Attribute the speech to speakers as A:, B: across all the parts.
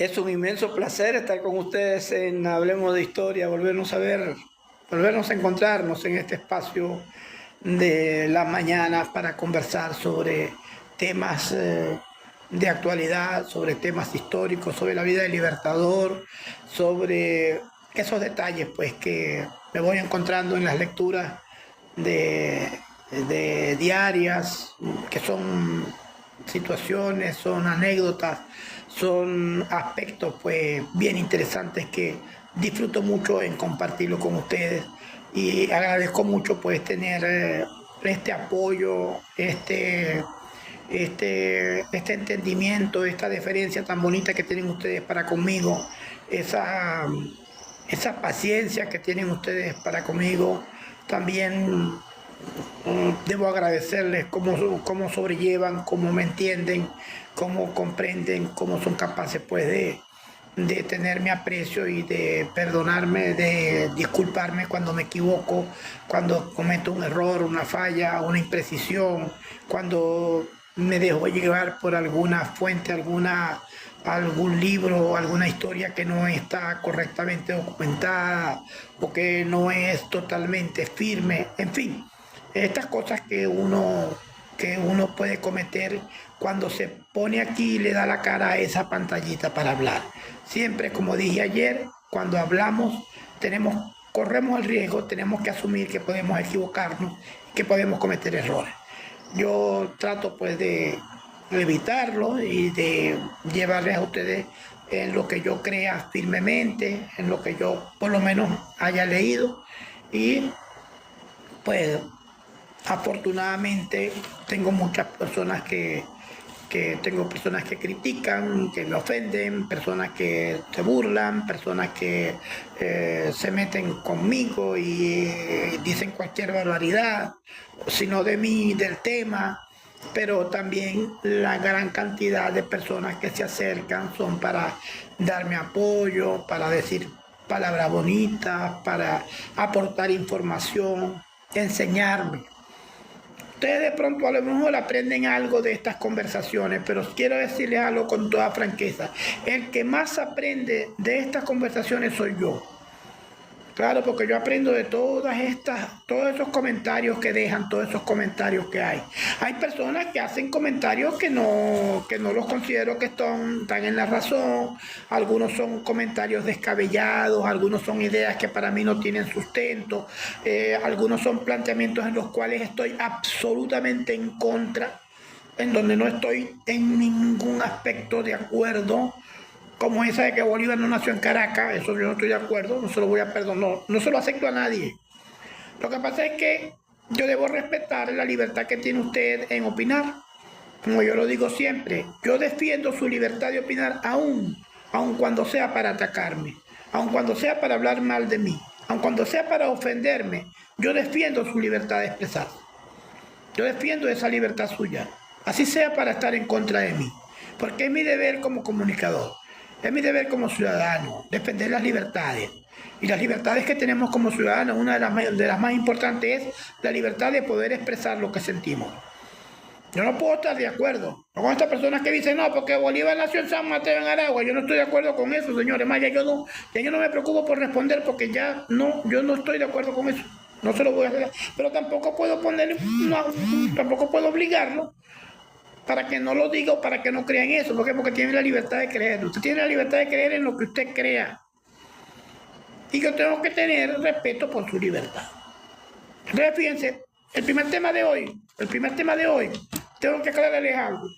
A: Es un inmenso placer estar con ustedes en Hablemos de Historia, volvernos a ver, volvernos a encontrarnos en este espacio de las mañanas para conversar sobre temas de actualidad, sobre temas históricos, sobre la vida del Libertador, sobre esos detalles pues que me voy encontrando en las lecturas de, de diarias, que son situaciones, son anécdotas, son aspectos pues bien interesantes que disfruto mucho en compartirlo con ustedes y agradezco mucho pues tener este apoyo, este entendimiento, esta deferencia tan bonita que tienen ustedes para conmigo, esa, esa paciencia que tienen ustedes para conmigo. También debo agradecerles cómo sobrellevan, cómo me entienden, cómo comprenden, cómo son capaces pues de tener mi aprecio y de perdonarme, de disculparme cuando me equivoco, cuando cometo un error, una falla, una imprecisión, cuando me dejo llevar por alguna fuente, algún libro, alguna historia que no está correctamente documentada o que no es totalmente firme, en fin, estas cosas que uno puede cometer cuando se pone aquí y le da la cara a esa pantallita para hablar. Siempre, como dije ayer, cuando hablamos corremos el riesgo, tenemos que asumir que podemos equivocarnos, que podemos cometer errores. Yo trato pues de evitarlo y de llevarles a ustedes en lo que yo crea firmemente, en lo que yo por lo menos haya leído y pues afortunadamente tengo muchas personas tengo personas que critican, que me ofenden, personas que se burlan, personas que se meten conmigo y dicen cualquier barbaridad, sino de mí, del tema, pero también la gran cantidad de personas que se acercan son para darme apoyo, para decir palabras bonitas, para aportar información, enseñarme. Ustedes de pronto a lo mejor aprenden algo de estas conversaciones, pero quiero decirles algo con toda franqueza. El que más aprende de estas conversaciones soy yo. Claro, porque yo aprendo de todos esos comentarios que dejan, todos esos comentarios que hay. Hay personas que hacen comentarios que no los considero que están en la razón. Algunos son comentarios descabellados, algunos son ideas que para mí no tienen sustento, algunos son planteamientos en los cuales estoy absolutamente en contra, en donde no estoy en ningún aspecto de acuerdo, como esa de que Bolívar no nació en Caracas. Eso yo no estoy de acuerdo, no se lo voy a perdonar, no se lo acepto a nadie. Lo que pasa es que yo debo respetar la libertad que tiene usted en opinar. Como yo lo digo siempre, yo defiendo su libertad de opinar aun cuando sea para atacarme, aun cuando sea para hablar mal de mí, aun cuando sea para ofenderme, yo defiendo su libertad de expresar. Yo defiendo esa libertad suya, así sea para estar en contra de mí, porque es mi deber como comunicador. Es mi deber como ciudadano defender las libertades. Y las libertades que tenemos como ciudadanos, una de las más importantes es la libertad de poder expresar lo que sentimos. Yo no puedo estar de acuerdo con estas personas que dicen, no, porque Bolívar nació en San Mateo, en Aragua. Yo no estoy de acuerdo con eso, señores. Más, ya yo no me preocupo por responder porque yo no estoy de acuerdo con eso. No se lo voy a hacer. Pero tampoco puedo tampoco puedo obligarlo para que no lo diga o para que no crean eso. ¿Por qué? Porque tiene la libertad de creer. Usted tiene la libertad de creer en lo que usted crea. Y yo tengo que tener respeto por su libertad. Entonces, fíjense, el primer tema de hoy, tengo que aclararles algo.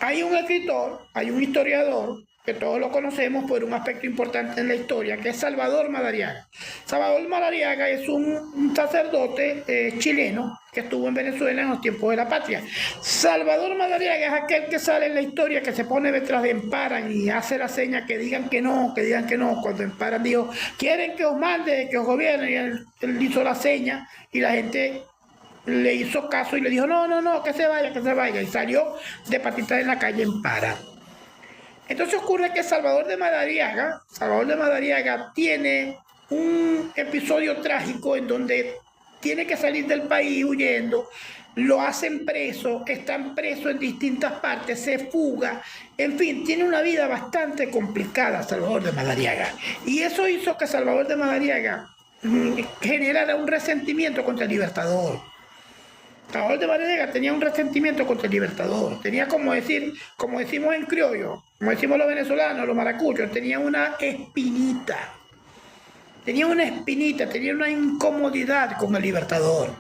A: Hay un escritor, hay un historiador, que todos lo conocemos por un aspecto importante en la historia, que es Salvador Madariaga. Salvador Madariaga es un sacerdote chileno que estuvo en Venezuela en los tiempos de la patria. Salvador Madariaga es aquel que sale en la historia, que se pone detrás de Emparan y hace la seña que digan que no, cuando Emparan dijo, quieren que os mande, que os gobierne, y él hizo la seña y la gente le hizo caso y le dijo, no, que se vaya, y salió de patita en la calle Emparan. Entonces ocurre que Salvador de Madariaga tiene un episodio trágico en donde tiene que salir del país huyendo lo hacen preso, están presos en distintas partes, se fuga, en fin, tiene una vida bastante complicada Salvador de Madariaga. Y eso hizo que Salvador de Madariaga generara un resentimiento contra el Libertador. Salvador de Madariaga tenía un resentimiento contra el Libertador, tenía como decir, como decimos en criollo, como decimos los venezolanos, los maracuchos, tenía una espinita. Tenía una espinita, tenía una incomodidad con el Libertador.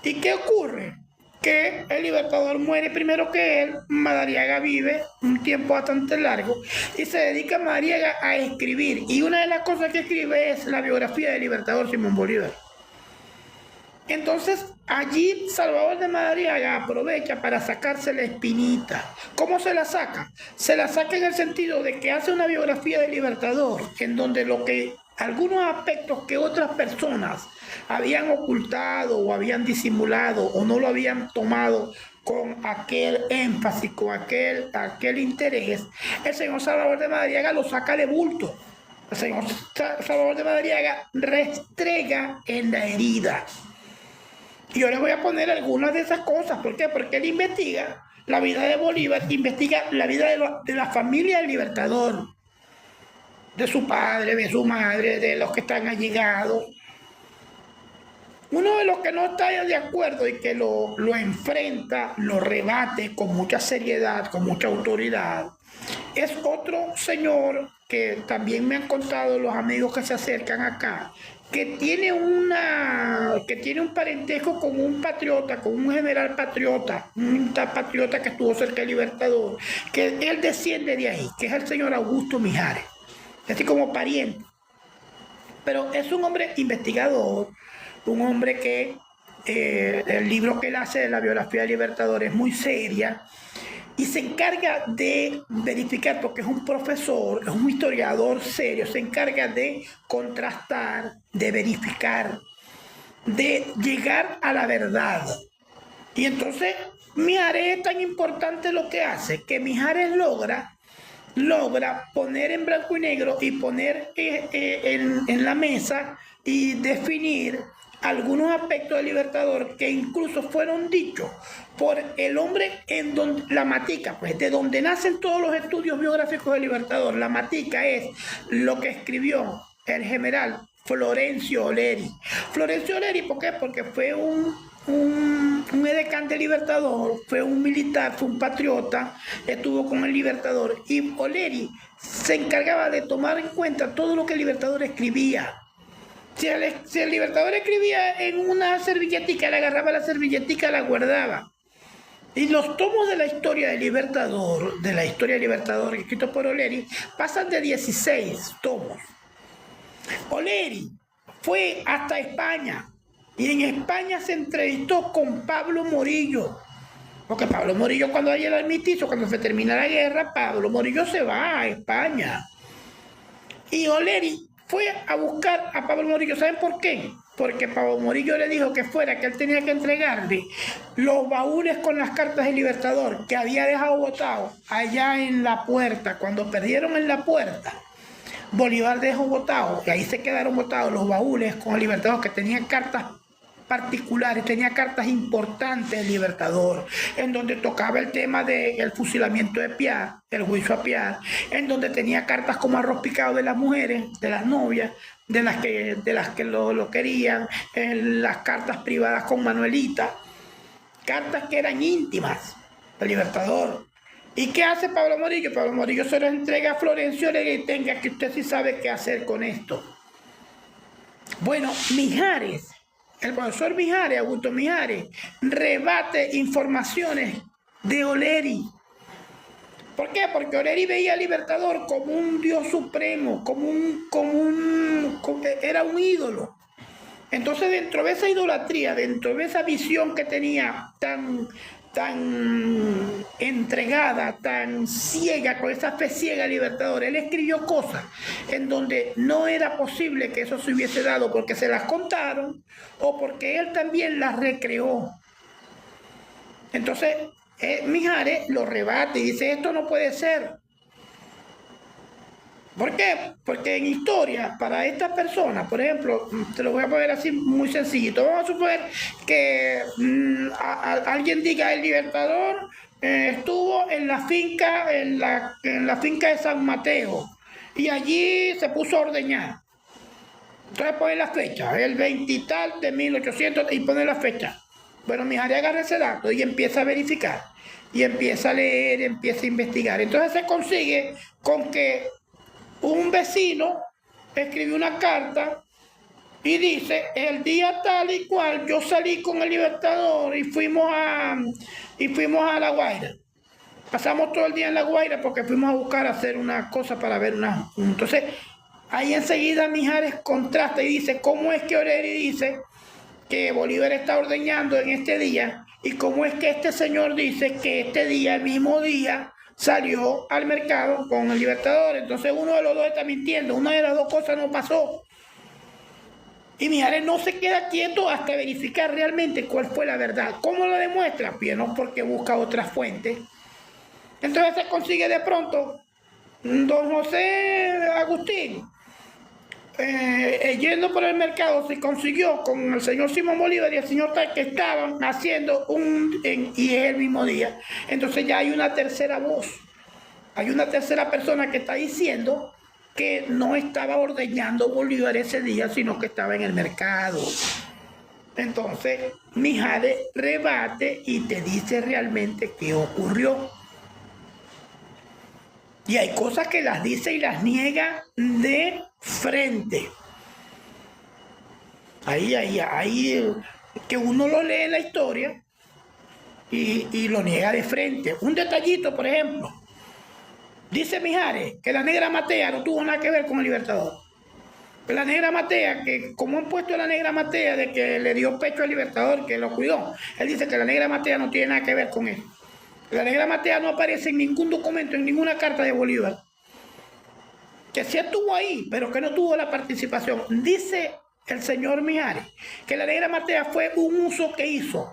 A: ¿Y qué ocurre? Que el Libertador muere primero que él, Madariaga vive un tiempo bastante largo y se dedica Madariaga a escribir. Y una de las cosas que escribe es la biografía del Libertador Simón Bolívar. Entonces, allí Salvador de Madariaga aprovecha para sacarse la espinita. ¿Cómo se la saca? Se la saca en el sentido de que hace una biografía del Libertador, en donde algunos aspectos que otras personas habían ocultado o habían disimulado o no lo habían tomado con aquel énfasis, con aquel interés, el señor Salvador de Madariaga lo saca de bulto. El señor Salvador de Madariaga restrega en la herida. Y yo les voy a poner algunas de esas cosas. ¿Por qué? Porque él investiga la vida de Bolívar, investiga la vida de la familia del Libertador, de su padre, de su madre, de los que están allegados. Uno de los que no está de acuerdo y que lo enfrenta, lo rebate con mucha seriedad, con mucha autoridad, es otro señor que también me han contado los amigos que se acercan acá, que tiene un parentesco con un patriota, con un general patriota, un patriota que estuvo cerca del Libertador, que él desciende de ahí, que es el señor Augusto Mijares, así como pariente. Pero es un hombre investigador, un hombre que el libro que él hace de la biografía del Libertador es muy seria y se encarga de verificar, porque es un profesor, es un historiador serio, se encarga de contrastar, de verificar, de llegar a la verdad. Y entonces Mijares es tan importante lo que hace, que Mijares logra poner en blanco y negro y poner en la mesa y definir algunos aspectos del Libertador que incluso fueron dichos por el hombre en donde la matica, pues de donde nacen todos los estudios biográficos del Libertador. La matica es lo que escribió el general Florencio Oleri. Florencio Oleri, ¿por qué? Porque fue un edecán del Libertador, fue un militar, fue un patriota, estuvo con el Libertador, y Oleri se encargaba de tomar en cuenta todo lo que el Libertador escribía. Si el Libertador escribía en una servilletica, le agarraba la servilletica, la guardaba. Y los tomos de la historia del Libertador, escritos por Oleri, pasan de 16 tomos. Oleri fue hasta España y en España se entrevistó con Pablo Morillo, porque Pablo Morillo, cuando hay el armisticio, cuando se termina la guerra, Pablo Morillo se va a España y Oleri fue a buscar a Pablo Morillo. ¿Saben por qué? Porque Pablo Morillo le dijo que él tenía que entregarle los baúles con las cartas del Libertador que había dejado botado allá en la puerta. Cuando perdieron en la puerta, Bolívar dejó botado, y ahí se quedaron botados los baúles con el Libertador, que tenían cartas particulares, tenía cartas importantes del Libertador, en donde tocaba el tema del fusilamiento de Piar, el juicio a Piar, en donde tenía cartas como arroz picado de las mujeres, de las novias, de las que lo querían, las cartas privadas con Manuelita, cartas que eran íntimas del Libertador. ¿Y qué hace Pablo Morillo? Pablo Morillo se lo entrega a Florencio y tenga que usted sí sabe qué hacer con esto. Bueno, Mijares, el profesor Mijares, Augusto Mijares, rebate informaciones de Oleri. ¿Por qué? Porque Oleri veía al Libertador como un dios supremo, era un ídolo. Entonces, dentro de esa idolatría, dentro de esa visión que tenía tan entregada, tan ciega, con esa fe ciega al Libertador, él escribió cosas en donde no era posible que eso se hubiese dado porque se las contaron o porque él también las recreó. Entonces Mijares lo rebate y dice: esto no puede ser. ¿Por qué? Porque en historia, para estas personas, por ejemplo, te lo voy a poner así muy sencillito. Vamos a suponer que alguien diga el Libertador estuvo en la finca, en la finca de San Mateo, y allí se puso a ordeñar. Entonces pone la fecha, el 20 y tal de 1800 y pone la fecha. Bueno, Mijares agarra ese dato y empieza a verificar, y empieza a leer, empieza a investigar. Entonces se consigue con que un vecino escribió una carta y dice, el día tal y cual yo salí con el Libertador y fuimos a La Guaira. Pasamos todo el día en La Guaira porque fuimos a buscar hacer una cosa para ver una. Entonces, ahí enseguida Mijares contrasta y dice, ¿cómo es que Oreri dice que Bolívar está ordeñando en este día? ¿Y cómo es que este señor dice que este día, el mismo día, salió al mercado con el Libertador? Entonces uno de los dos está mintiendo, una de las dos cosas no pasó. Y Mijares no se queda quieto hasta verificar realmente cuál fue la verdad. ¿Cómo lo demuestra? Bien, porque busca otras fuentes. Entonces se consigue de pronto don José Agustín, yendo por el mercado, se consiguió con el señor Simón Bolívar y el señor Tal que estaban haciendo y es el mismo día. Entonces ya hay una tercera voz, hay una tercera persona que está diciendo que no estaba ordeñando Bolívar ese día, sino que estaba en el mercado. Entonces Mijares rebate y te dice realmente qué ocurrió. Y hay cosas que las dice y las niega de frente. Ahí que uno lo lee en la historia y lo niega de frente. Un detallito, por ejemplo. Dice Mijares que la negra Matea no tuvo nada que ver con el Libertador. Que la negra Matea, que como han puesto a la negra Matea de que le dio pecho al Libertador, que lo cuidó, él dice que la negra Matea no tiene nada que ver con él. La negra Matea no aparece en ningún documento, en ninguna carta de Bolívar. Que sí estuvo ahí, pero que no tuvo la participación. Dice el señor Mijares que la negra Matea fue un uso que hizo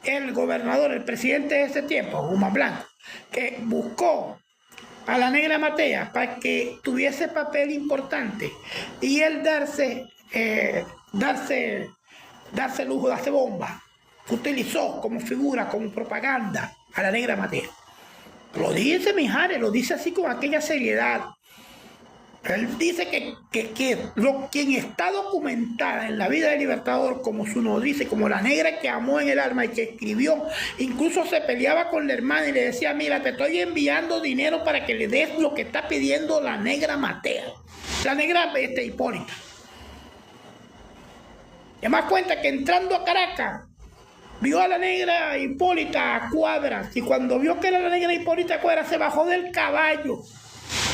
A: el gobernador, el presidente de ese tiempo, Guzmán Blanco, que buscó a la negra Matea para que tuviese papel importante y él darse lujo, darse bomba. Utilizó como figura, como propaganda a la negra Matea. Lo dice Mijares, lo dice así con aquella seriedad. Él dice quien está documentada en la vida del Libertador, como su nombre dice, como la negra que amó en el alma y que escribió, incluso se peleaba con la hermana y le decía, mira, te estoy enviando dinero para que le des lo que está pidiendo la negra Matea, la negra Hipólita. Y además cuenta que entrando a Caracas, vio a la negra Hipólita a cuadras, y cuando vio que era la negra Hipólita a cuadras, se bajó del caballo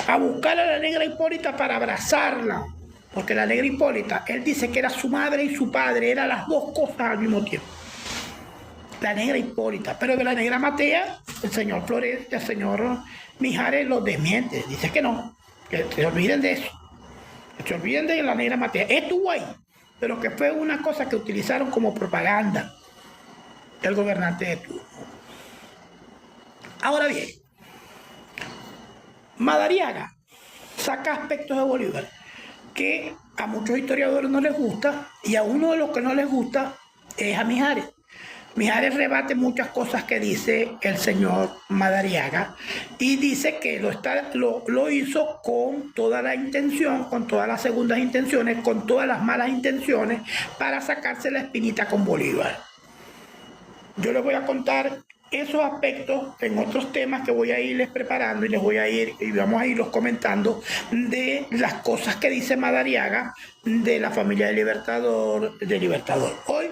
A: a buscar a la negra Hipólita para abrazarla, porque la negra Hipólita, él dice que era su madre y su padre, eran las dos cosas al mismo tiempo. La negra Hipólita, pero de la negra Matea, el señor Flores, el señor Mijares lo desmiente, dice que no, que se olviden de eso, que se olviden de la negra Matea. Estuvo ahí, pero que fue una cosa que utilizaron como propaganda del gobernante de turno. Ahora bien, Madariaga saca aspectos de Bolívar que a muchos historiadores no les gusta, y a uno de los que no les gusta es a Mijares. Mijares rebate muchas cosas que dice el señor Madariaga y dice que lo hizo con toda la intención, con todas las segundas intenciones, con todas las malas intenciones para sacarse la espinita con Bolívar. Yo les voy a contar esos aspectos en otros temas que voy a irles preparando y vamos a irlos comentando de las cosas que dice Madariaga de la familia de Libertador. Hoy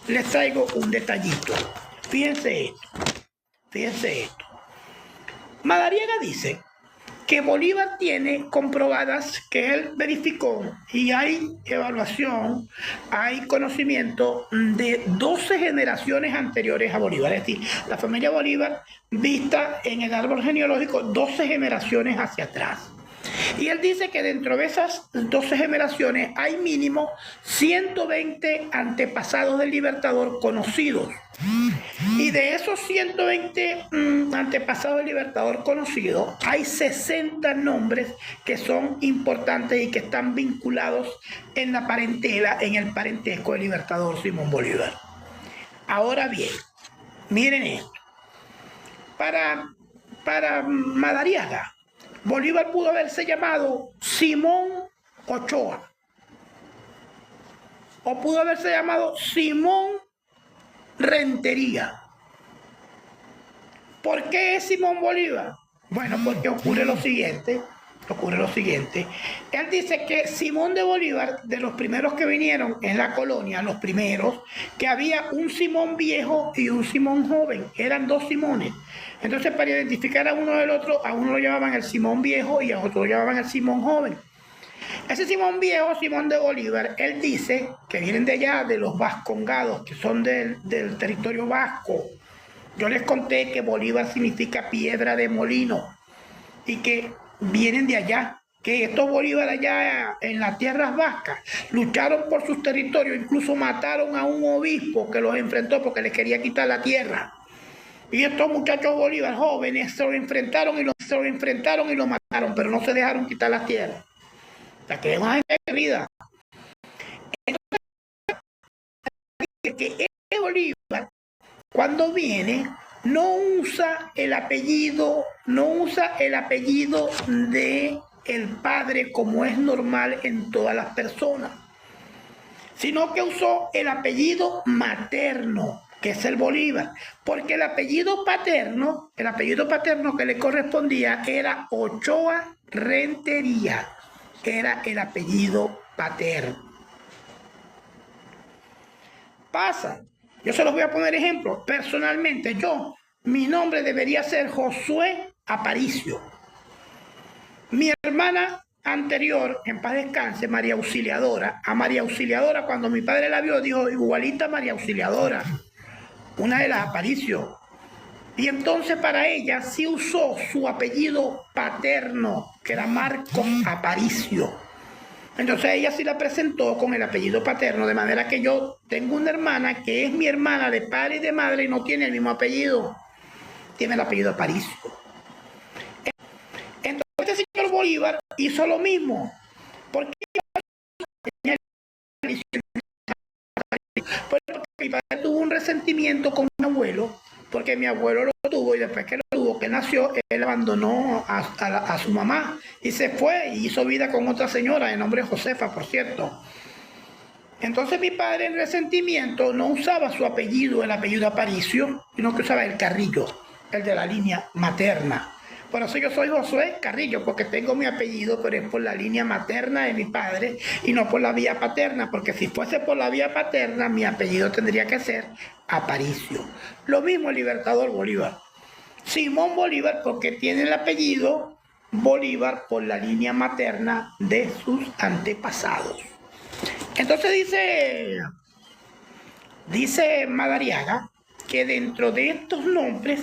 A: les traigo un detallito. Fíjense esto. Madariaga dice que Bolívar tiene comprobadas, que él verificó, y hay evaluación, hay conocimiento de 12 generaciones anteriores a Bolívar, es decir, la familia Bolívar vista en el árbol genealógico 12 generaciones hacia atrás. Y él dice que dentro de esas 12 generaciones hay mínimo 120 antepasados del Libertador conocidos. Y de esos 120 antepasados del Libertador conocidos, hay 60 nombres que son importantes y que están vinculados en la parentela, en el parentesco del Libertador Simón Bolívar. Ahora bien, miren esto. Para Madariaga, Bolívar pudo haberse llamado Simón Ochoa, o pudo haberse llamado Simón Rentería. ¿Por qué es Simón Bolívar? Bueno, porque ocurre lo siguiente. Él dice que Simón de Bolívar, de los primeros que vinieron en la colonia, los primeros, que había un Simón viejo y un Simón joven, eran dos Simones. Entonces, para identificar a uno del otro, a uno lo llamaban el Simón viejo y a otro lo llamaban el Simón joven. Ese Simón viejo, Simón de Bolívar, él dice que vienen de allá, de los vascongados, que son del territorio vasco. Yo les conté que Bolívar significa piedra de molino y que vienen de allá, que estos Bolívar allá en las tierras vascas lucharon por sus territorios, incluso mataron a un obispo que los enfrentó porque les quería quitar la tierra. Y estos muchachos Bolívar jóvenes se lo enfrentaron y lo mataron, pero no se dejaron quitar las tierras. O sea, que es una gente querida. Entonces, que este Bolívar, cuando viene, no usa el apellido de el padre como es normal en todas las personas, sino que usó el apellido materno, que es el Bolívar, porque el apellido paterno que le correspondía era Ochoa Rentería, era el apellido paterno. Pasa. Yo se los voy a poner ejemplo. Personalmente, mi nombre debería ser Josué Aparicio. Mi hermana anterior, en paz descanse, María Auxiliadora. A María Auxiliadora, cuando mi padre la vio, dijo, igualita María Auxiliadora, una de las Aparicio. Y entonces para ella sí usó su apellido paterno, que era Marcos Aparicio. Entonces ella sí la presentó con el apellido paterno, de manera que yo tengo una hermana que es mi hermana de padre y de madre y no tiene el mismo apellido, tiene el apellido Aparicio. Entonces este señor Bolívar hizo lo mismo, porque mi padre tuvo un resentimiento con mi abuelo, porque mi abuelo lo tuvo y después que lo tuvo, que nació, él abandonó a su mamá y se fue y hizo vida con otra señora de nombre Josefa, por cierto. Entonces mi padre en resentimiento no usaba su apellido, el apellido Aparicio, sino que usaba el Carrillo, el de la línea materna. Por eso yo soy Josué Carrillo, porque tengo mi apellido, pero es por la línea materna de mi padre y no por la vía paterna, porque si fuese por la vía paterna, mi apellido tendría que ser Aparicio. Lo mismo el Libertador Bolívar. Simón Bolívar, porque tiene el apellido Bolívar por la línea materna de sus antepasados. Entonces dice Madariaga que dentro de estos nombres,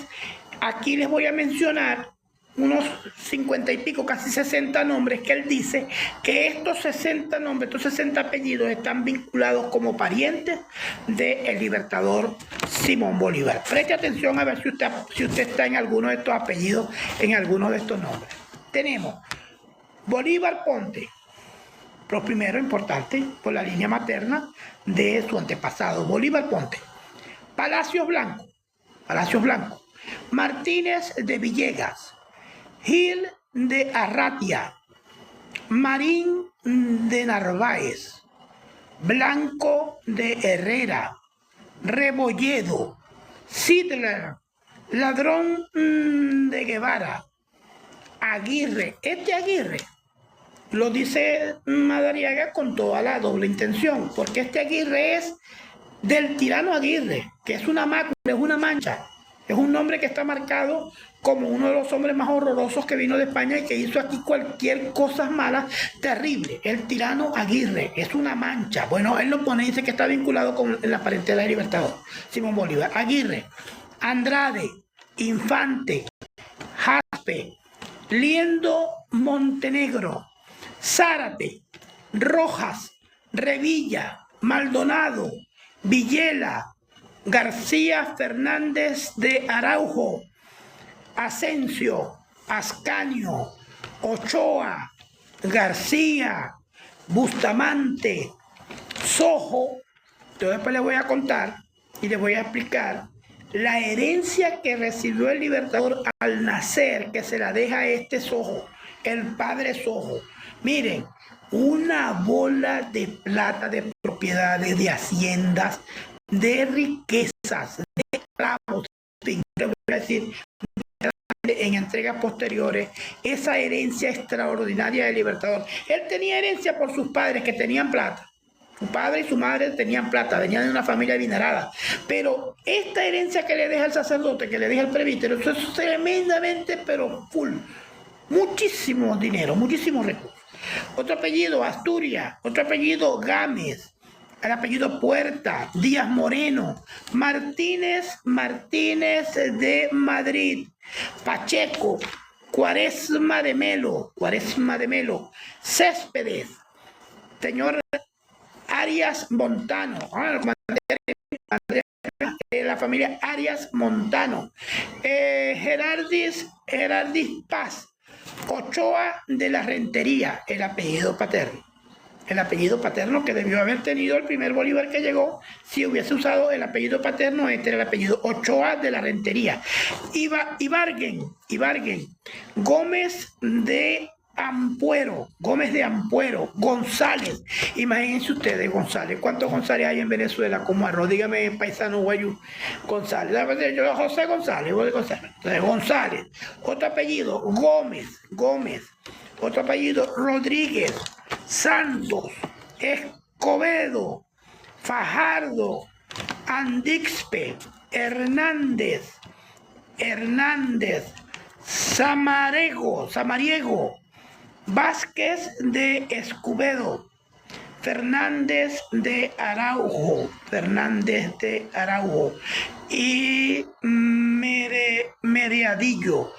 A: aquí les voy a mencionar unos 50 y pico, casi 60 nombres, que él dice que estos 60 nombres, estos 60 apellidos están vinculados como parientes del Libertador Simón Bolívar. Preste atención a ver si usted está en alguno de estos apellidos, en alguno de estos nombres. Tenemos Bolívar Ponte, los primeros importantes por la línea materna de su antepasado, Bolívar Ponte. Palacios Blanco, Martínez de Villegas, Gil de Arratia, Marín de Narváez, Blanco de Herrera, Rebolledo, Sidler, Ladrón de Guevara, Aguirre. Este Aguirre lo dice Madariaga con toda la doble intención, porque este Aguirre es del tirano Aguirre, que es una mácula, es una mancha. Es un nombre que está marcado como uno de los hombres más horrorosos que vino de España y que hizo aquí cualquier cosa mala, terrible. El tirano Aguirre es una mancha. Bueno, él lo pone y dice que está vinculado con la parentela del Libertador, Simón Bolívar. Aguirre, Andrade, Infante, Jaspe, Liendo Montenegro, Zárate, Rojas, Revilla, Maldonado, Villela, García Fernández de Araujo, Asensio, Ascanio, Ochoa, García, Bustamante, Sojo. Yo después les voy a contar y les voy a explicar la herencia que recibió el Libertador al nacer, que se la deja a este Sojo, el padre Sojo. Miren, una bola de plata, de propiedades, de haciendas, de riquezas, de clavos, en fin, le voy a decir, en entregas posteriores, esa herencia extraordinaria del Libertador. Él tenía herencia por sus padres que tenían plata. Su padre y su madre tenían plata, venían de una familia adinerada. Pero esta herencia que le deja el sacerdote, que le deja el presbítero, eso es tremendamente, pero full. Muchísimo dinero, muchísimos recursos. Otro apellido, Asturias. Otro apellido, Gámez. El apellido Puerta, Díaz Moreno, Martínez de Madrid, Pacheco, Cuaresma de Melo, Céspedes, señor Arias Montano, la familia Arias Montano, Gerardis Paz, Ochoa de la Rentería, el apellido paterno. El apellido paterno que debió haber tenido el primer Bolívar que llegó, si hubiese usado el apellido paterno, este era el apellido Ochoa de la Rentería. Ibargüen, Gómez de Ampuero, González. Imagínense ustedes, González. ¿Cuántos González hay en Venezuela como arroz? Dígame, paisano guayú. González. José González, González. Otro apellido, Gómez. Otro apellido, Rodríguez, Santos, Escobedo, Fajardo, Andixpe, Hernández, Samariego, Vázquez de Escobedo, Fernández de Araujo y Meriadillo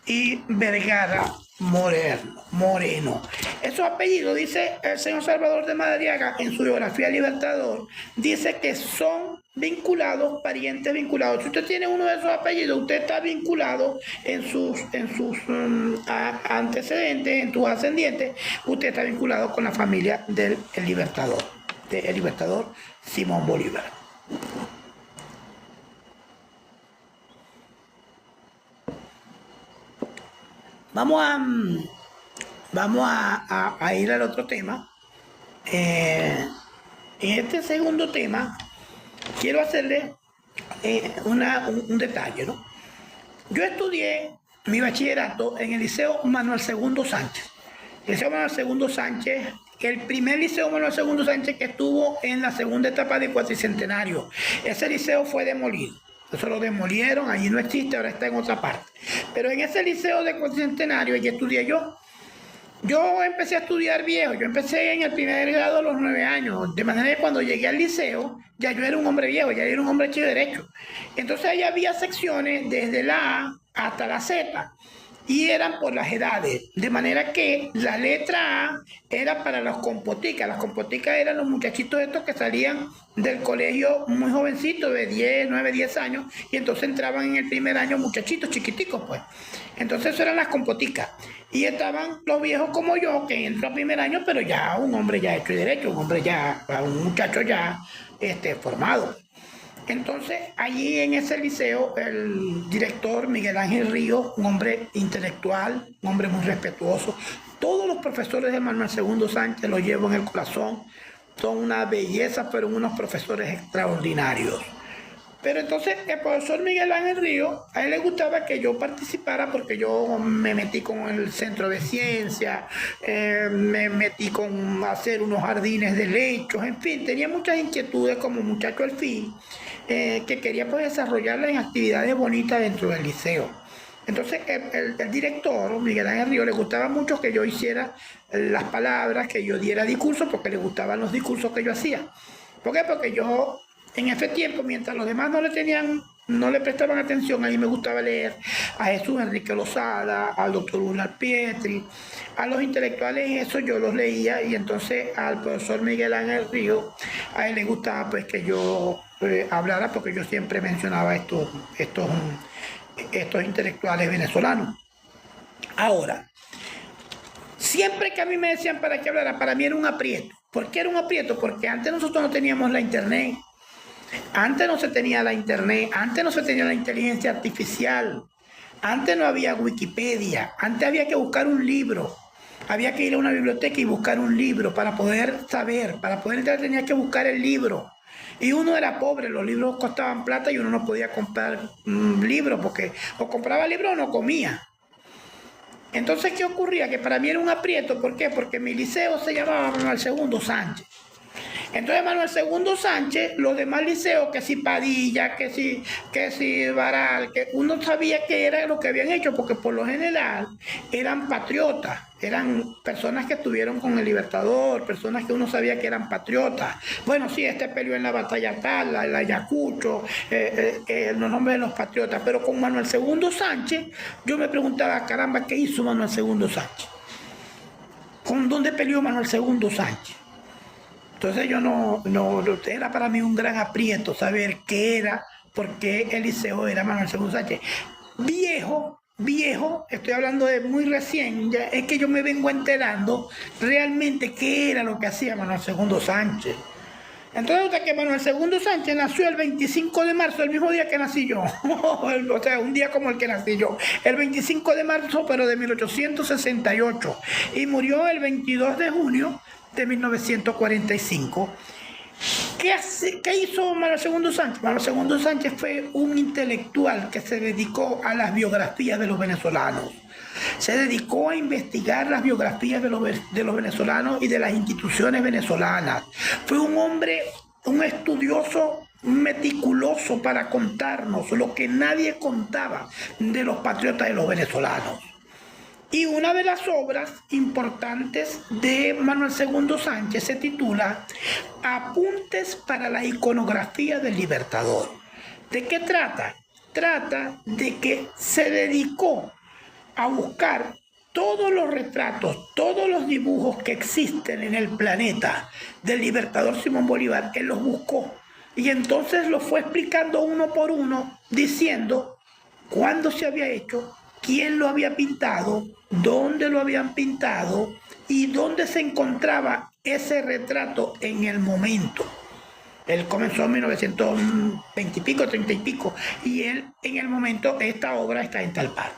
A: y Vergara Moreno. Esos apellidos, dice el señor Salvador de Madariaga en su biografía Libertador, dice que son vinculados, parientes vinculados. Si usted tiene uno de esos apellidos, usted está vinculado en sus antecedentes, en sus ascendientes, usted está vinculado con la familia del Libertador, Simón Bolívar. Vamos a ir al otro tema. En este segundo tema quiero hacerle un detalle, ¿no? Yo estudié mi bachillerato en el Liceo Manuel II Sánchez. El Liceo Manuel II Sánchez, el primer Liceo Manuel II Sánchez que estuvo en la segunda etapa del cuatricentenario. Ese liceo fue demolido. Eso lo demolieron, allí no existe, ahora está en otra parte. Pero en ese liceo de cuatricentenario allí estudié yo. Yo empecé a estudiar viejo, yo empecé en el primer grado a los 9 años, de manera que cuando llegué al liceo, ya yo era un hombre viejo, ya era un hombre hecho y derecho. Entonces ahí había secciones desde la A hasta la Z, y eran por las edades, de manera que la letra A era para los compoticas. Las compoticas eran los muchachitos estos que salían del colegio muy jovencitos, de 9, 10 años, y entonces entraban en el primer año muchachitos chiquiticos, pues. Entonces eso eran las compoticas. Y estaban los viejos como yo, que entró a primer año, pero ya un hombre ya hecho y derecho, un muchacho ya formado. Entonces, allí en ese liceo, el director Miguel Ángel Ríos, un hombre intelectual, un hombre muy respetuoso, todos los profesores de Manuel II Sánchez los llevo en el corazón, son una belleza, pero unos profesores extraordinarios. Pero entonces el profesor Miguel Ángel Ríos, a él le gustaba que yo participara porque yo me metí con el centro de ciencia, me metí con hacer unos jardines de lechos, en fin, tenía muchas inquietudes como muchacho al fin, que quería pues desarrollarlas en actividades bonitas dentro del liceo. Entonces el director, Miguel Ángel Ríos, le gustaba mucho que yo hiciera las palabras, que yo diera discursos, porque le gustaban los discursos que yo hacía. ¿Por qué? Porque yo, en ese tiempo, mientras los demás no le tenían no le prestaban atención. A mí me gustaba leer a Jesús Enrique Lozada, al doctor Gunnar Pietri, a los intelectuales, eso yo los leía, y entonces al profesor Miguel Ángel Río, a él le gustaba pues que yo hablara, porque yo siempre mencionaba estos intelectuales venezolanos. Ahora, siempre que a mí me decían para que hablara, para mí era un aprieto. ¿Por qué era un aprieto? Porque antes nosotros no teníamos la internet. Antes no se tenía la internet, antes no se tenía la inteligencia artificial, antes no había Wikipedia, antes había que buscar un libro, había que ir a una biblioteca y buscar un libro para poder saber, para poder entrar tenía que buscar el libro. Y uno era pobre, los libros costaban plata y uno no podía comprar libros porque o compraba libros o no comía. Entonces, ¿qué ocurría? Que para mí era un aprieto, ¿por qué? Porque mi liceo se llamaba Manuel II Sánchez. Entonces Manuel II Sánchez, los demás liceos, que si Padilla, que si Baral, que uno sabía que era lo que habían hecho, porque por lo general eran patriotas, eran personas que estuvieron con el Libertador, personas que uno sabía que eran patriotas. Bueno, sí, este peleó en la batalla tal, la Ayacucho, los nombres de los patriotas, pero con Manuel II Sánchez, yo me preguntaba, caramba, ¿qué hizo Manuel II Sánchez? ¿Con dónde peleó Manuel II Sánchez? Entonces yo no, era para mí un gran aprieto saber qué era, por qué el liceo era Manuel II Sánchez. Viejo, estoy hablando de muy recién, ya es que yo me vengo enterando realmente qué era lo que hacía Manuel II Sánchez. Entonces, hasta que Manuel II Sánchez nació el 25 de marzo, el mismo día que nací yo, o sea, un día como el que nací yo, el 25 de marzo, pero de 1868, y murió el 22 de junio de 1945. ¿Qué hizo Manuel II Sánchez? Manuel II Sánchez fue un intelectual que se dedicó a las biografías de los venezolanos. Se dedicó a investigar las biografías de los venezolanos y de las instituciones venezolanas. Fue un hombre, un estudioso meticuloso para contarnos lo que nadie contaba de los patriotas de los venezolanos. Y una de las obras importantes de Manuel II Sánchez se titula Apuntes para la iconografía del Libertador. ¿De qué trata? Trata de que se dedicó a buscar todos los retratos, todos los dibujos que existen en el planeta del Libertador Simón Bolívar. Él los buscó y entonces los fue explicando uno por uno, diciendo cuándo se había hecho, quién lo había pintado, dónde lo habían pintado y dónde se encontraba ese retrato en el momento. Él comenzó en 1920 y pico, 30 y pico, y él en el momento, esta obra está en tal parte.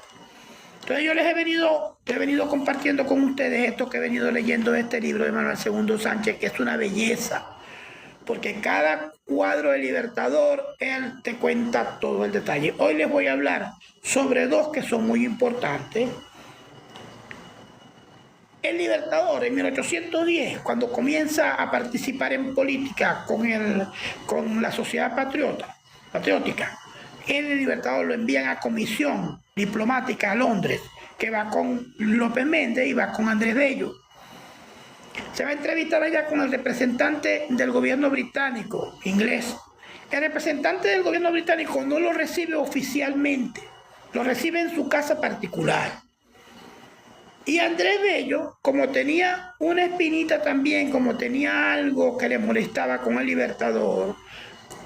A: Entonces yo les he venido compartiendo con ustedes esto que he venido leyendo de este libro de Manuel II Sánchez, que es una belleza, porque cada cuadro de Libertador, él te cuenta todo el detalle. Hoy les voy a hablar sobre dos que son muy importantes. El Libertador en 1810, cuando comienza a participar en política con la sociedad patriótica, el Libertador lo envían a comisión diplomática a Londres, que va con López Méndez y va con Andrés Bello. Se va a entrevistar allá con el representante del gobierno británico, inglés. El representante del gobierno británico no lo recibe oficialmente, lo recibe en su casa particular. Y Andrés Bello, como tenía una espinita también, como tenía algo que le molestaba con el Libertador,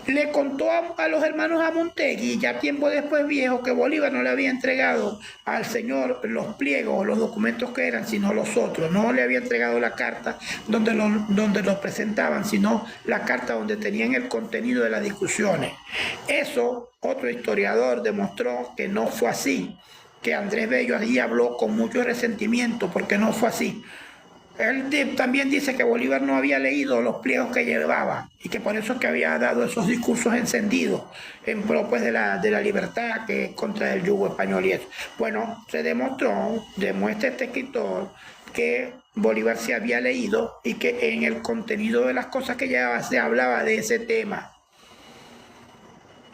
A: le contó a los hermanos Amontegui, ya tiempo después viejo, que Bolívar no le había entregado al señor los pliegos, los documentos que eran, sino los otros. No le había entregado la carta donde los presentaban, sino la carta donde tenían el contenido de las discusiones. Eso, otro historiador demostró que no fue así, que Andrés Bello allí habló con mucho resentimiento, porque no fue así. Él también dice que Bolívar no había leído los pliegos que llevaba y que por eso es que había dado esos discursos encendidos en pro pues, de la libertad que contra el yugo español y eso. Bueno, se demuestra este escritor que Bolívar se había leído y que en el contenido de las cosas que llevaba se hablaba de ese tema.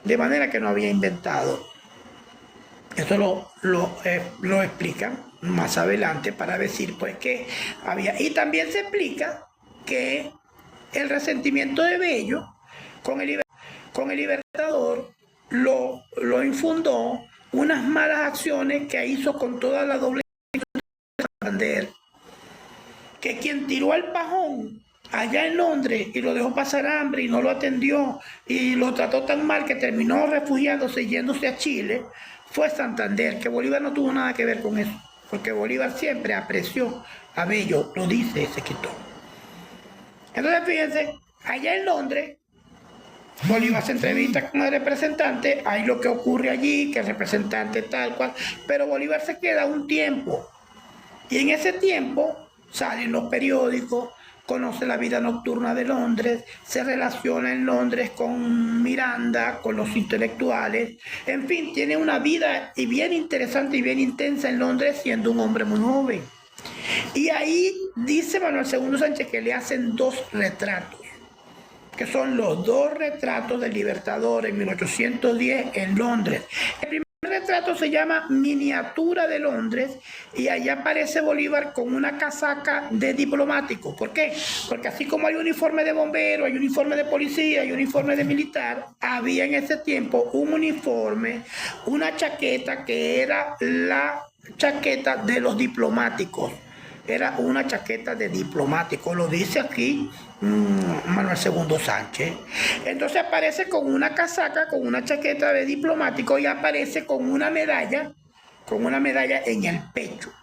A: De manera que no había inventado. Eso lo explican más adelante para decir pues que había. Y también se explica que el resentimiento de Bello con el Libertador lo infundó unas malas acciones que hizo con toda la doble Santander, que quien tiró al pajón allá en Londres y lo dejó pasar hambre y no lo atendió y lo trató tan mal que terminó refugiándose y yéndose a Chile, fue Santander, que Bolívar no tuvo nada que ver con eso, porque Bolívar siempre apreció a Bello, lo dice y se quitó. Entonces fíjense, allá en Londres, Bolívar se entrevista con el representante, hay lo que ocurre allí, que el representante tal cual, pero Bolívar se queda un tiempo. Y en ese tiempo salen los periódicos, conoce la vida nocturna de Londres, se relaciona en Londres con Miranda, con los intelectuales, en fin, tiene una vida y bien interesante y bien intensa en Londres siendo un hombre muy joven. Y ahí dice Manuel II Sánchez que le hacen dos retratos, que son los dos retratos del Libertador en 1810 en Londres. El primer retrato se llama Miniatura de Londres y allá aparece Bolívar con una casaca de diplomático. ¿Por qué? Porque así como hay uniforme de bombero, hay uniforme de policía, hay uniforme de militar, había en ese tiempo un uniforme, una chaqueta que era la chaqueta de los diplomáticos. Era una chaqueta de diplomático, lo dice aquí Manuel II Sánchez. Entonces aparece con una casaca, con una chaqueta de diplomático y aparece con una medalla en el pecho.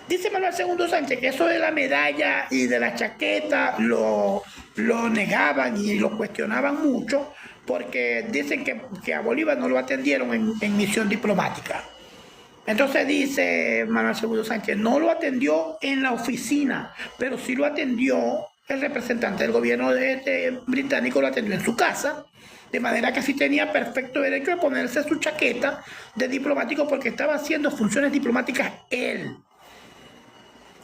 A: Dice Manuel II Sánchez que eso de la medalla y de la chaqueta lo negaban y lo cuestionaban mucho porque dicen que a Bolívar no lo atendieron en misión diplomática. Entonces dice Manuel II Sánchez, no lo atendió en la oficina, pero sí lo atendió el representante del gobierno británico, lo atendió en su casa, de manera que sí tenía perfecto derecho de ponerse su chaqueta de diplomático porque estaba haciendo funciones diplomáticas él.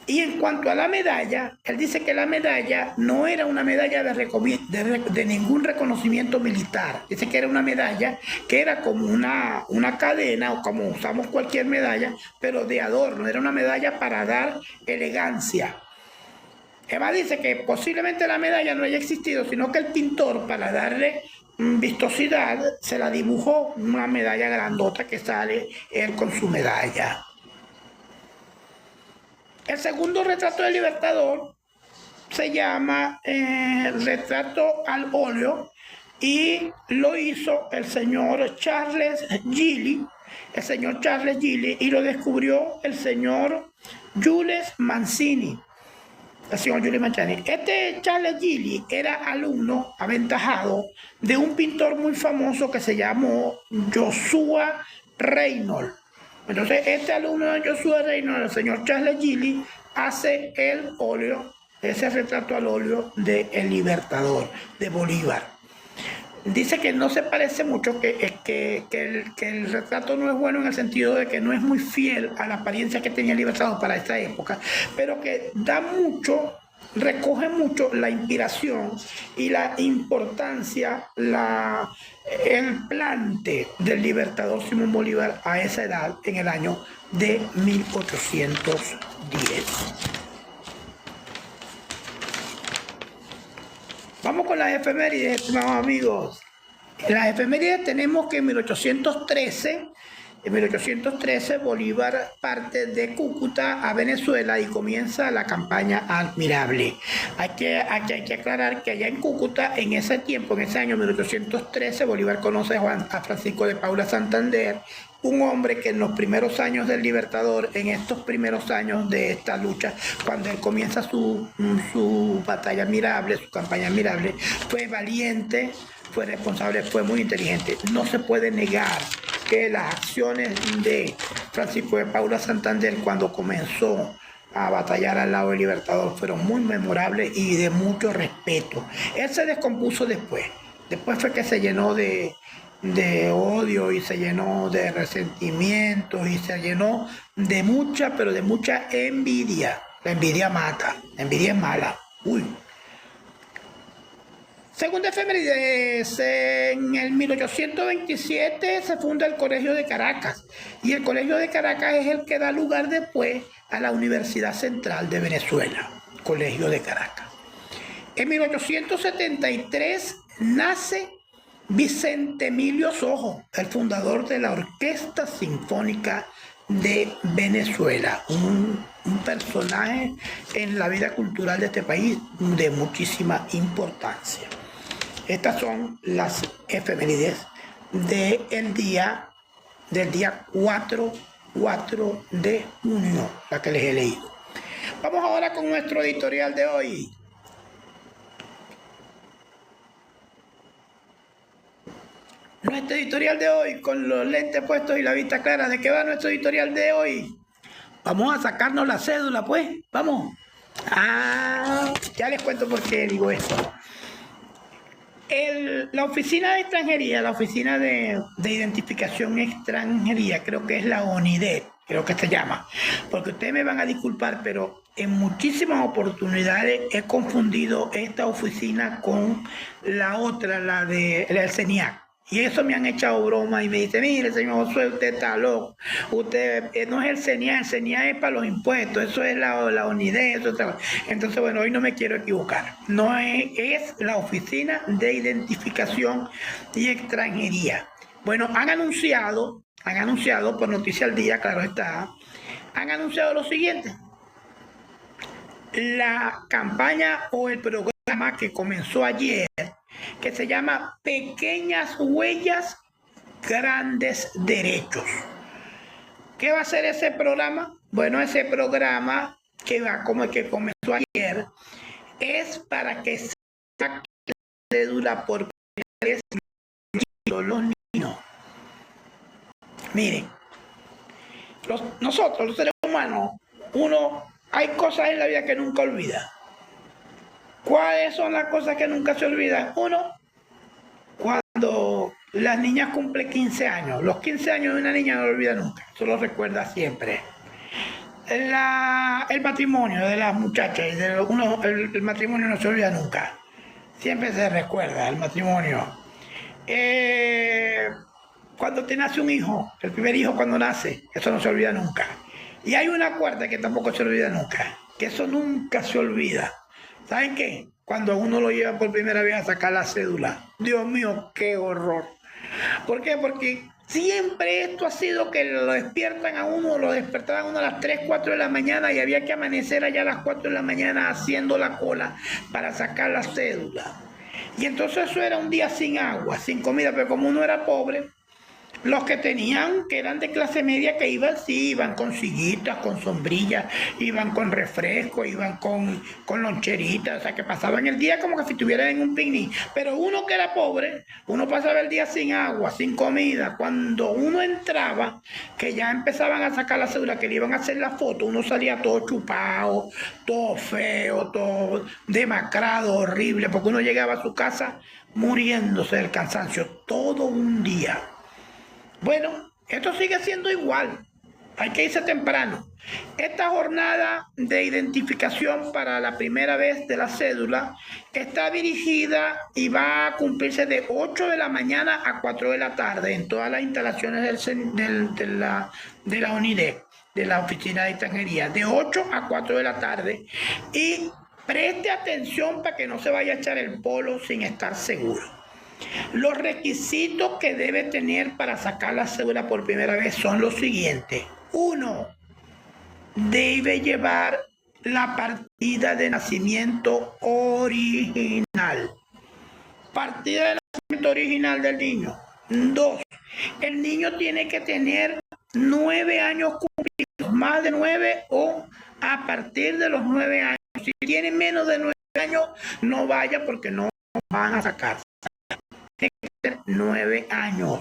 A: Y en cuanto a la medalla, él dice que la medalla no era una medalla de ningún reconocimiento militar. Dice que era una medalla que era como una cadena o como usamos cualquier medalla, pero de adorno. Era una medalla para dar elegancia. Eva dice que posiblemente la medalla no haya existido, sino que el pintor, para darle vistosidad, se la dibujó una medalla grandota que sale él con su medalla. El segundo retrato del Libertador se llama Retrato al óleo y lo hizo el señor Charles Gili, y lo descubrió el señor Jules Mancini. Este Charles Gili era alumno aventajado de un pintor muy famoso que se llamó Joshua Reynolds. Entonces, este alumno de Joshua Reynolds, el señor Charles Gili, hace el óleo, ese retrato al óleo de El Libertador, de Bolívar. Dice que no se parece mucho, que el retrato no es bueno en el sentido de que no es muy fiel a la apariencia que tenía el Libertador para esta época, pero que da mucho, recoge mucho la inspiración y la importancia, el plante del Libertador Simón Bolívar a esa edad, en el año de 1810. Vamos con las efemérides, estimados amigos. En las efemérides tenemos que en 1813 Bolívar parte de Cúcuta a Venezuela y comienza la campaña Admirable. Hay que aclarar que allá en Cúcuta, en ese tiempo, en ese año 1813, Bolívar conoce a Francisco de Paula Santander, un hombre que en los primeros años del Libertador, en estos primeros años de esta lucha, cuando él comienza su batalla admirable, su campaña admirable, fue valiente, fue responsable, fue muy inteligente. No se puede negar que las acciones de Francisco de Paula Santander cuando comenzó a batallar al lado del Libertador fueron muy memorables y de mucho respeto. Él se descompuso después fue que se llenó de odio y se llenó de resentimientos y se llenó de mucha, pero de mucha envidia. La envidia mata, la envidia es mala. Uy. Según efemérides, en el 1827 se funda el Colegio de Caracas y el Colegio de Caracas es el que da lugar después a la Universidad Central de Venezuela, Colegio de Caracas. En 1873 nace Vicente Emilio Sojo, el fundador de la Orquesta Sinfónica de Venezuela, un personaje en la vida cultural de este país de muchísima importancia. Estas son las efemérides del día 4 de junio, la que les he leído. Vamos ahora con nuestro editorial de hoy. Nuestro editorial de hoy, con los lentes puestos y la vista clara. ¿De qué va nuestro editorial de hoy? Vamos a sacarnos la cédula, pues. Vamos. Ya les cuento por qué digo esto. La oficina de extranjería, la oficina de identificación extranjería, creo que es la ONIDET, creo que se llama, porque ustedes me van a disculpar, pero en muchísimas oportunidades he confundido esta oficina con la otra, la del CENIAC. Y eso me han echado broma y me dice, mire, señor Josué, usted está loco. Usted no es el CENIAC es para los impuestos, eso es la UNIDE, eso está. Entonces, bueno, hoy no me quiero equivocar. No es la Oficina de Identificación y Extranjería. Bueno, han anunciado por Noticia al Día, claro está, han anunciado lo siguiente. La campaña o el programa que comenzó ayer, que se llama Pequeñas Huellas, Grandes Derechos. ¿Qué va a hacer ese programa? Bueno, ese programa como el que comenzó ayer es para que se saque la cédula por primera vez los niños. Miren, nosotros los seres humanos, hay cosas en la vida que nunca olvida. ¿Cuáles son las cosas que nunca se olvidan? Uno, cuando las niñas cumplen 15 años. Los 15 años de una niña no lo olvida nunca. Eso lo recuerda siempre. El matrimonio de las muchachas. El matrimonio no se olvida nunca. Siempre se recuerda el matrimonio. Cuando te nace un hijo, el primer hijo cuando nace, eso no se olvida nunca. Y hay una cuarta que tampoco se olvida nunca. Que eso nunca se olvida. ¿Saben qué? Cuando uno lo lleva por primera vez a sacar la cédula. Dios mío, qué horror. ¿Por qué? Porque siempre esto ha sido que lo despertaban a uno a las 3, 4 de la mañana y había que amanecer allá a las 4 de la mañana haciendo la cola para sacar la cédula. Y entonces eso era un día sin agua, sin comida, pero como uno era pobre, los que tenían, que eran de clase media, que iban con sillitas, con sombrillas, iban con refresco, iban con loncheritas, o sea, que pasaban el día como que si estuvieran en un picnic. Pero uno que era pobre, uno pasaba el día sin agua, sin comida. Cuando uno entraba, que ya empezaban a sacar la cédula, que le iban a hacer la foto, uno salía todo chupado, todo feo, todo demacrado, horrible, porque uno llegaba a su casa muriéndose del cansancio todo un día. Bueno, esto sigue siendo igual. Hay que irse temprano. Esta jornada de identificación para la primera vez de la cédula está dirigida y va a cumplirse de 8 de la mañana a 4 de la tarde en todas las instalaciones de la UNIDEC, de la Oficina de Extranjería, de 8 a 4 de la tarde. Y preste atención para que no se vaya a echar el polo sin estar seguro. Los requisitos que debe tener para sacar la cédula por primera vez son los siguientes. 1. Debe llevar la partida de nacimiento original. Partida de nacimiento original del niño. 2. El niño tiene que tener 9 años cumplidos, más de 9 o a partir de los 9 años. Si tiene menos de 9 años, no vaya porque no van a sacar. Tiene que tener 9 años.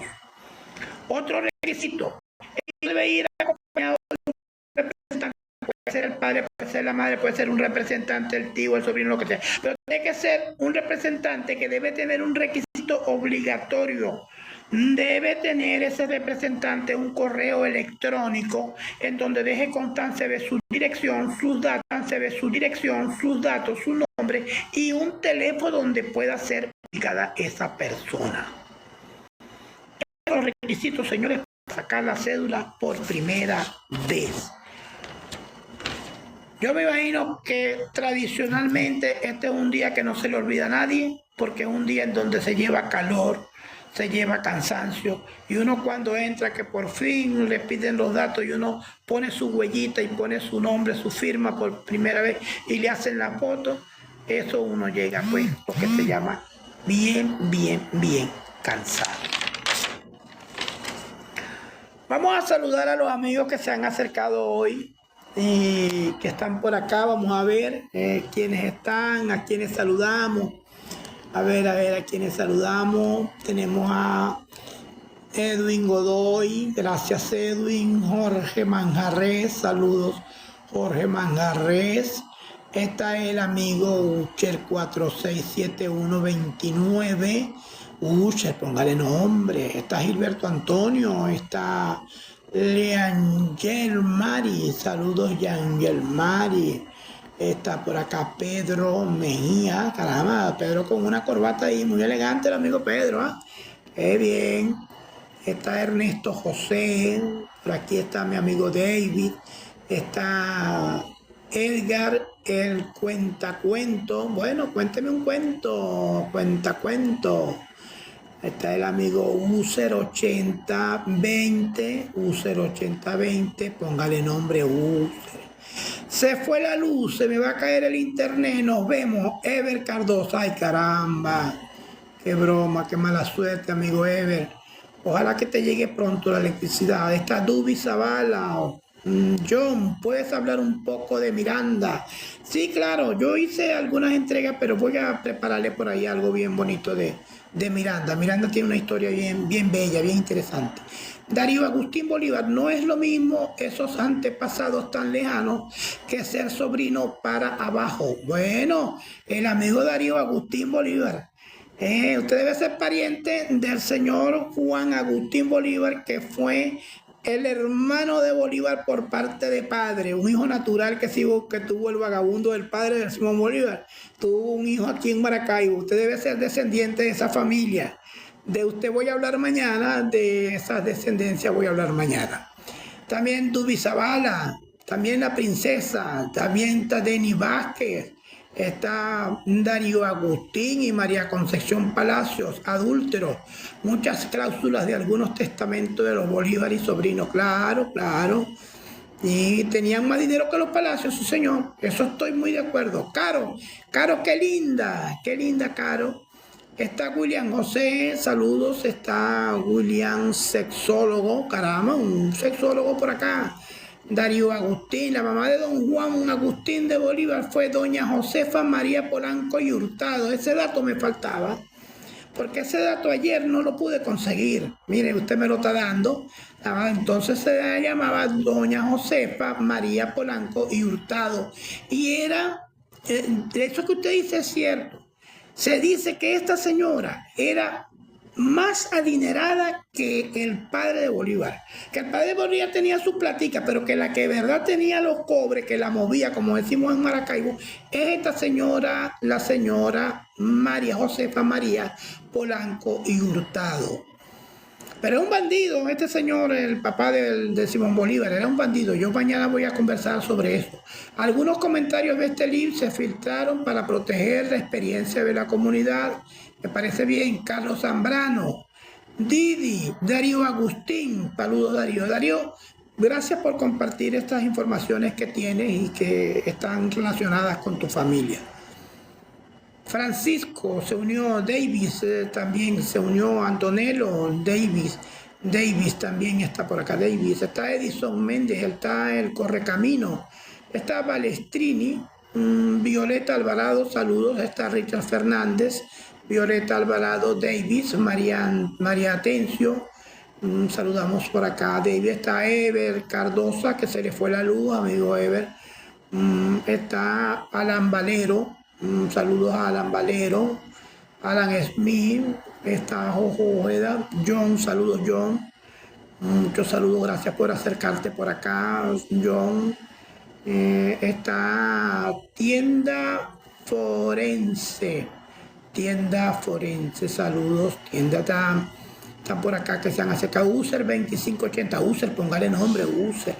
A: Otro requisito, él debe ir acompañado de un representante, puede ser el padre, puede ser la madre, puede ser un representante, el tío, el sobrino, lo que sea, pero tiene que ser un representante que debe tener un requisito obligatorio. Debe tener ese representante un correo electrónico en donde deje constancia de su dirección, sus datos, su nombre y un teléfono donde pueda ser ubicada esa persona. Los requisitos, señores, para sacar la cédula por primera vez. Yo me imagino que tradicionalmente este es un día que no se le olvida a nadie, porque es un día en donde se lleva calor, se lleva cansancio. Y uno cuando entra, que por fin le piden los datos y uno pone su huellita y pone su nombre, su firma por primera vez y le hacen la foto, eso uno llega pues lo que se llama bien cansado. Vamos a saludar a los amigos que se han acercado hoy y que están por acá. Vamos a ver quiénes están, a quienes saludamos. A ver, a quienes saludamos. Tenemos a Edwin Godoy, gracias Edwin. Jorge Manjarres, saludos Jorge Manjarres. Está el amigo Ucher 467129. Ucher, póngale nombre. Está Gilberto Antonio, está Leangel Mari, saludos Leangel Mari. Está por acá Pedro Mejía, caramba, Pedro con una corbata ahí, muy elegante el amigo Pedro, ¿eh? Qué bien. Está Ernesto José, por aquí está mi amigo David, está Edgar el cuentacuento. Bueno, cuénteme un cuento, cuentacuento. Está el amigo U08020, U08020, póngale nombre User. Se fue la luz, se me va a caer el internet, nos vemos. Ever Cardosa, ay caramba, qué broma, qué mala suerte, amigo Ever. Ojalá que te llegue pronto la electricidad. Está Dubi Zavala. John, ¿puedes hablar un poco de Miranda? Sí, claro, yo hice algunas entregas, pero voy a prepararle por ahí algo bien bonito de Miranda. Miranda tiene una historia bien bella, bien interesante. Darío Agustín Bolívar, no es lo mismo esos antepasados tan lejanos que ser sobrino para abajo. Bueno, el amigo Darío Agustín Bolívar, usted debe ser pariente del señor Juan Agustín Bolívar, que fue el hermano de Bolívar por parte de padre, un hijo natural que tuvo el vagabundo del padre de Simón Bolívar. Tuvo un hijo aquí en Maracaibo. Usted debe ser descendiente de esa familia. De usted voy a hablar mañana, de esas descendencias voy a hablar mañana. También Dubi Zavala, también la princesa, también está Denis Vázquez, está Darío Agustín y María Concepción Palacios, adúlteros, muchas cláusulas de algunos testamentos de los Bolívar y sobrinos, claro. Y tenían más dinero que los Palacios, sí señor, eso estoy muy de acuerdo. Caro, qué linda, Caro. Está William José, saludos, está William sexólogo, caramba, un sexólogo por acá. Darío Agustín, la mamá de don Juan Agustín de Bolívar fue doña Josefa María Polanco y Hurtado. Ese dato me faltaba, porque ese dato ayer no lo pude conseguir. Mire, usted me lo está dando. Entonces se llamaba doña Josefa María Polanco y Hurtado. Y era, eso que usted dice es cierto. Se dice que esta señora era más adinerada que el padre de Bolívar. Que el padre de Bolívar tenía su platica, pero que la que de verdad tenía los cobres, que la movía, como decimos en Maracaibo, es esta señora, la señora María Josefa María Polanco y Hurtado. Pero es un bandido, este señor, el papá de Simón Bolívar, era un bandido. Yo mañana voy a conversar sobre eso. Algunos comentarios de este libro se filtraron para proteger la experiencia de la comunidad. Me parece bien. Carlos Zambrano, Didi, Darío Agustín, saludos Darío. Darío, gracias por compartir estas informaciones que tienes y que están relacionadas con tu familia. Francisco se unió, Davis también se unió, Antonello, Davis también está por acá, Davis, está Edison Méndez, está el Correcamino, está Balestrini, Violeta Alvarado, saludos, está Richard Fernández, Violeta Alvarado, Davis, María Atencio, saludamos por acá, Davis, está Ever Cardosa, que se le fue la luz, amigo Ever, está Alan Valero, saludos a Alan Valero, Alan Smith, está Jojo Ojeda, John, saludos John, muchos saludos, gracias por acercarte por acá, John. Está Tienda Forense, saludos, Tienda está por acá que se han acercado, User 2580, User, póngale nombre, User.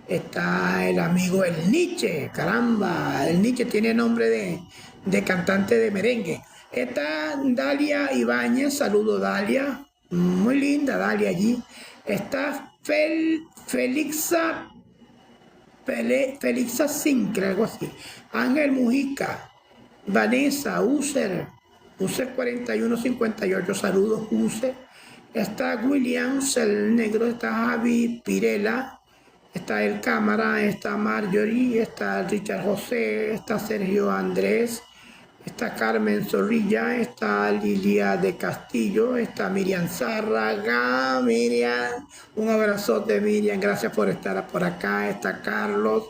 A: Está el amigo El Nietzsche, caramba, El Nietzsche tiene nombre de cantante de merengue. Está Dalia Ibáñez, saludo Dalia. muy linda, dale allí. Está Felixa Sincre, algo así. Ángel Mujica, Vanessa, User 4158, saludos User. Está Williams, el negro, está Javi Pirela, está el cámara, está Marjorie, está Richard José, está Sergio Andrés, está Carmen Zorrilla, está Lilia de Castillo, está Miriam Zárraga, Miriam, un abrazote Miriam, gracias por estar por acá, está Carlos,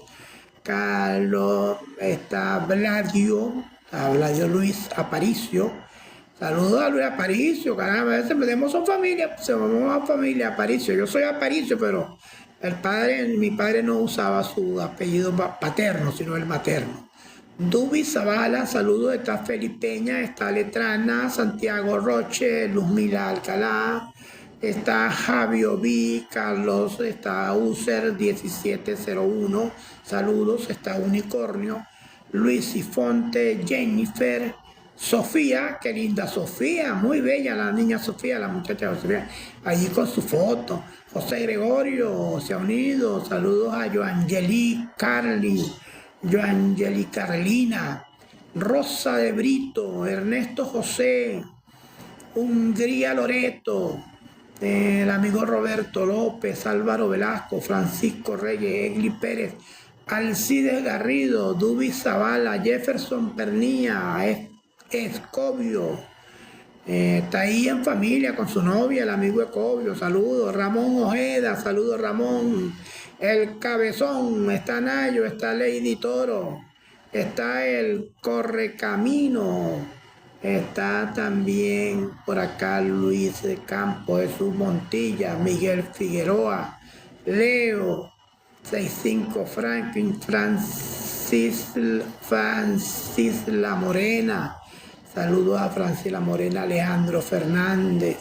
A: está Vladio Luis Aparicio, saludos a Luis Aparicio, caramba, a veces somos familia Aparicio, yo soy Aparicio, pero mi padre no usaba su apellido paterno, sino el materno. Dubi Zavala, saludos, está Felipeña, está Letrana, Santiago Roche, Luzmila Alcalá, está Javio B, Carlos, está User 1701, saludos, está Unicornio, Luis y Fonte, Jennifer, Sofía, qué linda Sofía, muy bella la niña Sofía, la muchacha Sofía, allí con su foto. José Gregorio se ha unido, saludos a Joangeli Carly, Joangeli Carlina, Rosa de Brito, Ernesto José, Hungría Loreto, el amigo Roberto López, Álvaro Velasco, Francisco Reyes, Egli Pérez, Alcides Garrido, Dubi Zavala, Jefferson Pernilla, Escobio, está ahí en familia con su novia, el amigo Escobio, saludos. Ramón Ojeda, saludos Ramón. El Cabezón, está Nayo, está Lady Toro, está el Correcamino, está también por acá Luis de Campos, Jesús Montilla, Miguel Figueroa, Leo, 65 Franklin, Francis La Morena, saludos a Francis La Morena, Alejandro Fernández.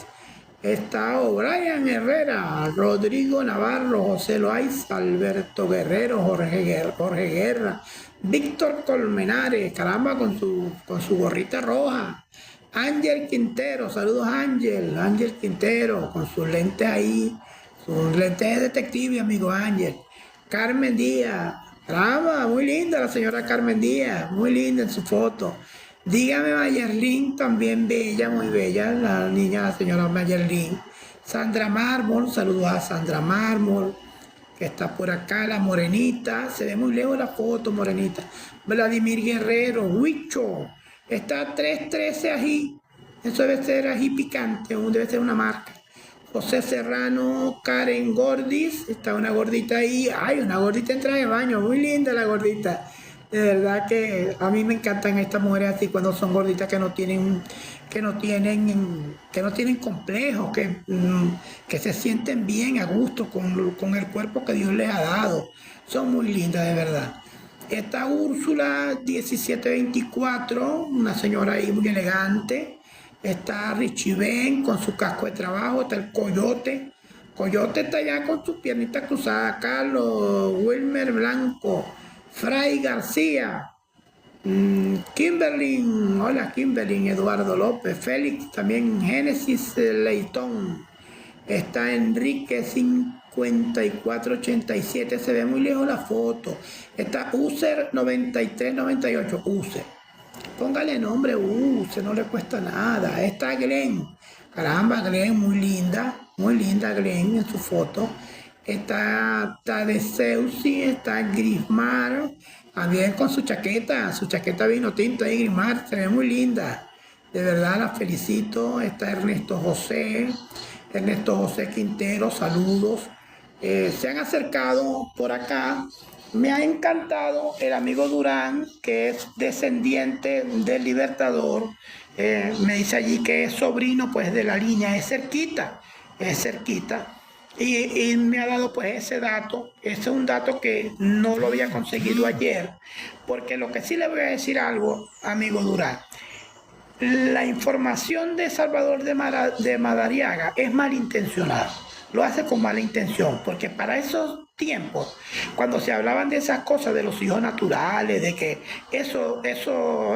A: Está O'Brien Herrera, Rodrigo Navarro, José Loaiza, Alberto Guerrero, Jorge Guerra, Víctor Colmenares, caramba, con su gorrita roja. Ángel Quintero, saludos Ángel Quintero, con sus lentes ahí, sus lentes de detective, amigo Ángel. Carmen Díaz, caramba, muy linda la señora Carmen Díaz, muy linda en su foto. Dígame Mayerlin, también bella, muy bella, la niña, la señora Mayerlin. Sandra Mármol, saludos a Sandra Mármol, que está por acá, la morenita, se ve muy lejos la foto, morenita. Vladimir Guerrero, Huicho, está 313 ají, eso debe ser ají picante, debe ser una marca. José Serrano, Karen Gordis, está una gordita ahí, ay, una gordita en traje de baño, muy linda la gordita. De verdad que a mí me encantan estas mujeres así cuando son gorditas que no tienen complejos, que se sienten bien a gusto con el cuerpo que Dios les ha dado. Son muy lindas de verdad. Está Úrsula 1724, una señora ahí muy elegante. Está Richie Ben con su casco de trabajo. Está el Coyote. Coyote está allá con sus piernitas cruzadas. Carlos Wilmer Blanco. Fray García, Kimberly, hola Kimberly, Eduardo López, Félix, también Génesis Leitón, está Enrique 5487, se ve muy lejos la foto, está User 9398, User, póngale nombre User, no le cuesta nada, está Glenn, caramba Glenn, muy linda Glenn en su foto. Está Tadeseusi, está Grismar, también con su chaqueta vino tinto ahí, Grismar, se ve muy linda, de verdad la felicito. Está Ernesto José Quintero, saludos. Se han acercado por acá, me ha encantado el amigo Durán, que es descendiente del Libertador, me dice allí que es sobrino pues de la línea, es cerquita. Y me ha dado pues ese dato, ese es un dato que no lo había conseguido ayer, porque lo que sí le voy a decir algo, amigo Durán, la información de Salvador de Madariaga es malintencionada, lo hace con mala intención, porque para esos tiempos, cuando se hablaban de esas cosas, de los hijos naturales, de que eso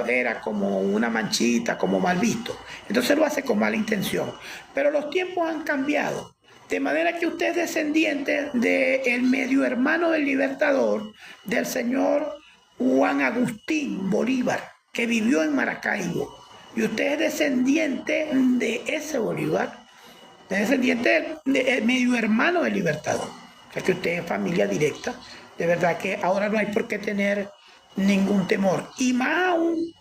A: era como una manchita, como mal visto. Entonces lo hace con mala intención. Pero los tiempos han cambiado. De manera que usted es descendiente del medio hermano del Libertador, del señor Juan Agustín Bolívar, que vivió en Maracaibo. Y usted es descendiente de ese Bolívar, es descendiente del medio hermano del Libertador. O sea que usted es familia directa. De verdad que ahora no hay por qué tener ningún temor. Y más aún,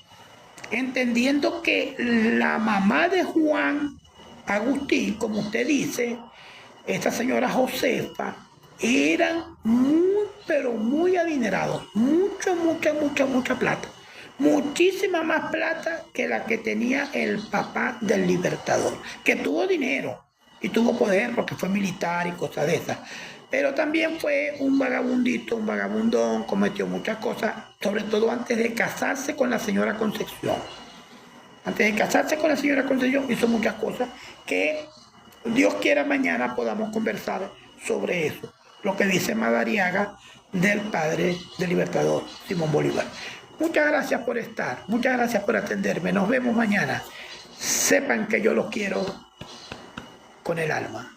A: entendiendo que la mamá de Juan Agustín, como usted dice, esta señora Josefa, eran muy, pero muy adinerados. Mucha plata. Muchísima más plata que la que tenía el papá del Libertador, que tuvo dinero y tuvo poder porque fue militar y cosas de esas. Pero también fue un vagabundito, un vagabundón, cometió muchas cosas, sobre todo antes de casarse con la señora Concepción. Antes de casarse con la señora Concepción hizo muchas cosas que Dios quiera mañana podamos conversar sobre eso. Lo que dice Madariaga del padre del Libertador, Simón Bolívar. Muchas gracias por estar, muchas gracias por atenderme. Nos vemos mañana. Sepan que yo los quiero con el alma.